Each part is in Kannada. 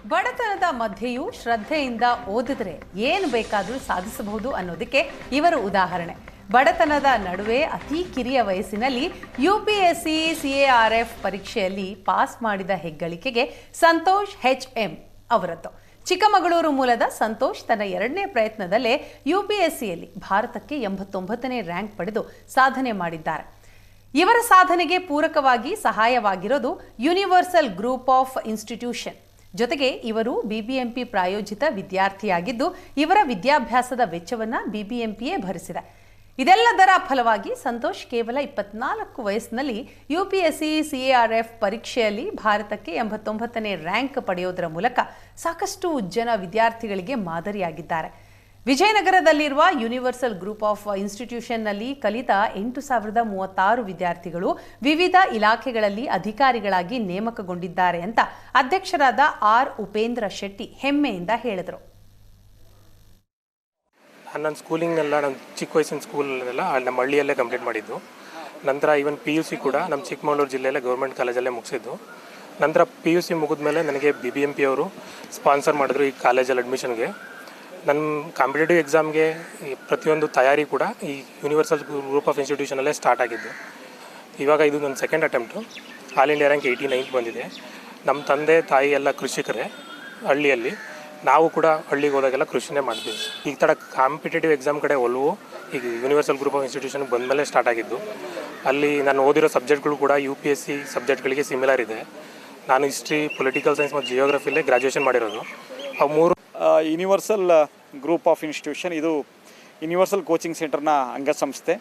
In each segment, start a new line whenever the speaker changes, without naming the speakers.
ಬಡತನದ ಮಧ್ಯೆಯೂ ಶ್ರದ್ಧೆಯಿಂದ ಓದಿದ್ರೆ ಏನು ಬೇಕಾದರೂ ಸಾಧಿಸಬಹುದು ಅನ್ನೋದಕ್ಕೆ ಇವರು ಉದಾಹರಣೆ. ಬಡತನದ ನಡುವೆ ಅತಿ ಕಿರಿಯ ವಯಸ್ಸಿನಲ್ಲಿ UPSC CARF ಪರೀಕ್ಷೆಯಲ್ಲಿ ಪಾಸ್ ಮಾಡಿದ ಹೆಗ್ಗಳಿಕೆಗೆ ಸಂತೋಷ್ HM ಅವರದ್ದು. ಚಿಕ್ಕಮಗಳೂರು ಮೂಲದ ಸಂತೋಷ್ ತನ್ನ 2ನೇ ಪ್ರಯತ್ನದಲ್ಲೇ UPSCಯಲ್ಲಿ ಭಾರತಕ್ಕೆ 89ನೇ ರ್ಯಾಂಕ್ ಪಡೆದು ಸಾಧನೆ ಮಾಡಿದ್ದಾರೆ. ಇವರ ಸಾಧನೆಗೆ ಪೂರಕವಾಗಿ ಸಹಾಯವಾಗಿರೋದು ಯೂನಿವರ್ಸಲ್ ಗ್ರೂಪ್ ಆಫ್ ಇನ್ಸ್ಟಿಟ್ಯೂಷನ್. ಜೊತೆಗೆ ಇವರು BBMP ಪ್ರಾಯೋಜಿತ ವಿದ್ಯಾರ್ಥಿಯಾಗಿದ್ದು ಇವರ ವಿದ್ಯಾಭ್ಯಾಸದ ವೆಚ್ಚವನ್ನು BBMPಯೇ ಭರಿಸಿದೆ. ಇದೆಲ್ಲದರ ಫಲವಾಗಿ ಸಂತೋಷ್ ಕೇವಲ 24 ವಯಸ್ಸಿನಲ್ಲಿ UPSC CARF ಪರೀಕ್ಷೆಯಲ್ಲಿ ಭಾರತಕ್ಕೆ 89ನೇ ರ್ಯಾಂಕ್ ಪಡೆಯೋದರ ಮೂಲಕ ಸಾಕಷ್ಟು ಜನ ವಿದ್ಯಾರ್ಥಿಗಳಿಗೆ ಮಾದರಿಯಾಗಿದ್ದಾರೆ. ವಿಜಯನಗರದಲ್ಲಿರುವ ಯೂನಿವರ್ಸಲ್ ಗ್ರೂಪ್ ಆಫ್ ಇನ್ಸ್ಟಿಟ್ಯೂಷನ್ನಲ್ಲಿ ಕಲಿತ 8036 ವಿದ್ಯಾರ್ಥಿಗಳು ವಿವಿಧ ಇಲಾಖೆಗಳಲ್ಲಿ ಅಧಿಕಾರಿಗಳಾಗಿ ನೇಮಕಗೊಂಡಿದ್ದಾರೆ ಅಂತ ಅಧ್ಯಕ್ಷರಾದ R. ಉಪೇಂದ್ರ ಶೆಟ್ಟಿ ಹೆಮ್ಮೆಯಿಂದ ಹೇಳಿದರು.
ನನ್ನ ಸ್ಕೂಲಿಂಗ್ನೆಲ್ಲ ನಮ್ಮ ಚಿಕ್ಕ ವಯಸ್ಸಿನ ಸ್ಕೂಲಲ್ಲೆಲ್ಲ ನಮ್ಮ ಹಳ್ಳಿಯಲ್ಲೇ ಕಂಪ್ಲೀಟ್ ಮಾಡಿದ್ದು. ನಂತರ ಈವನ್ PUC ಕೂಡ ನಮ್ಮ ಚಿಕ್ಕಮಗಳೂರು ಜಿಲ್ಲೆಯಲ್ಲೇ ಗೌರ್ಮೆಂಟ್ ಕಾಲೇಜಲ್ಲೇ ಮುಗಿಸಿದ್ದು. ನಂತರ PUC ಮುಗಿದ ಮೇಲೆ ನನಗೆ BBMP ಅವರು ಸ್ಪಾನ್ಸರ್ ಮಾಡಿದ್ರು ಈ ಕಾಲೇಜಲ್ಲಿ ಅಡ್ಮಿಷನ್ಗೆ. ನನ್ನ ಕಾಂಪಿಟೇಟಿವ್ ಎಕ್ಸಾಮ್ಗೆ ಪ್ರತಿಯೊಂದು ತಯಾರಿ ಕೂಡ ಈ ಯೂನಿವರ್ಸಲ್ ಗ್ರೂಪ್ ಆಫ್ ಇನ್ಸ್ಟಿಟ್ಯೂಷನಲ್ಲೇ ಸ್ಟಾರ್ಟ್ ಆಗಿದ್ದು. ಇವಾಗ ಇದು ನನ್ನ second attempt. All India rank 89 ಬಂದಿದೆ. ನಮ್ಮ ತಂದೆ ತಾಯಿ ಎಲ್ಲ ಕೃಷಿಕರೇ ಹಳ್ಳಿಯಲ್ಲಿ. ನಾವು ಕೂಡ ಹಳ್ಳಿಗೆ ಹೋದಾಗೆಲ್ಲ ಕೃಷಿನೇ ಮಾಡ್ತೀವಿ. ಈ ಥರ ಕಾಂಪಿಟೇಟಿವ್ ಎಕ್ಸಾಮ್ ಕಡೆ ಒಲವು ಈಗ ಯೂನಿವರ್ಸಲ್ ಗ್ರೂಪ್ ಆಫ್ ಇನ್ಸ್ಟಿಟ್ಯೂಷನ್ಗೆ ಬಂದಮೇಲೆ ಸ್ಟಾರ್ಟ್ ಆಗಿದ್ದು. ಅಲ್ಲಿ ನಾನು ಓದಿರೋ ಸಬ್ಜೆಕ್ಟ್ಗಳು ಕೂಡ UPSC ಸಬ್ಜೆಕ್ಟ್ಗಳಿಗೆ ಸಿಮಿಲರ್ ಇದೆ. ನಾನು ಹಿಸ್ಟ್ರಿ, ಪೊಲಿಟಿಕಲ್ ಸೈನ್ಸ್ ಮತ್ತು ಜಿಯೋಗ್ರಫಿಲೇ ಗ್ರ್ಯಾಜುಯೇಷನ್ ಮಾಡಿರೋದು. ಅವು 3
ಯೂನಿವರ್ಸಲ್ ಗ್ರೂಪ್ ಆಫ್ ಇನ್ಸ್ಟಿಟ್ಯೂಷನ್ ಇದು ಯೂನಿವರ್ಸಲ್ ಕೋಚಿಂಗ್ ಸೆಂಟರ್ನ ಅಂಗಸಂಸ್ಥೆ.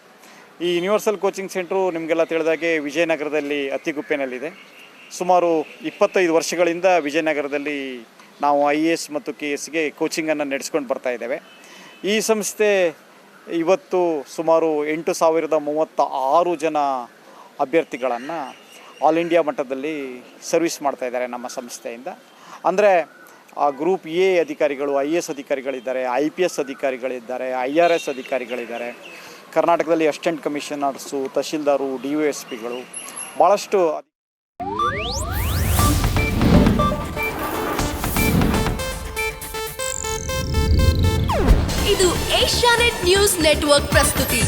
ಈ ಯೂನಿವರ್ಸಲ್ ಕೋಚಿಂಗ್ ಸೆಂಟ್ರು ನಿಮಗೆಲ್ಲ ತಿಳಿದಾಗೆ ವಿಜಯನಗರದಲ್ಲಿ ಅತ್ತಿಗುಪ್ಪೆನಲ್ಲಿದೆ. ಸುಮಾರು 25 ವರ್ಷಗಳಿಂದ ವಿಜಯನಗರದಲ್ಲಿ ನಾವು IAS ಮತ್ತು KSಗೆ ಕೋಚಿಂಗನ್ನು ನಡೆಸ್ಕೊಂಡು ಬರ್ತಾ ಇದ್ದೇವೆ. ಈ ಸಂಸ್ಥೆ ಇವತ್ತು ಸುಮಾರು 8036 ಜನ ಅಭ್ಯರ್ಥಿಗಳನ್ನು ಆಲ್ ಇಂಡಿಯಾ ಮಟ್ಟದಲ್ಲಿ ಸರ್ವಿಸ್ ಮಾಡ್ತಾ ಇದ್ದಾರೆ ನಮ್ಮ ಸಂಸ್ಥೆಯಿಂದ. ಅಂದರೆ ಆ ಗ್ರೂಪ್ A ಅಧಿಕಾರಿಗಳು, IAS ಅಧಿಕಾರಿಗಳಿದ್ದಾರೆ, IPS ಅಧಿಕಾರಿಗಳಿದ್ದಾರೆ, IRS ಅಧಿಕಾರಿಗಳಿದ್ದಾರೆ. ಕರ್ನಾಟಕದಲ್ಲಿ ಅಸಿಸ್ಟೆಂಟ್ ಕಮಿಷನರ್ಸು, ತಹಶೀಲ್ದಾರು, DOSPಗಳು ಭಾಳಷ್ಟು.
ಇದು ಏಷ್ಯಾನೆಟ್ ನ್ಯೂಸ್ ನೆಟ್ವರ್ಕ್ ಪ್ರಸ್ತುತಿ.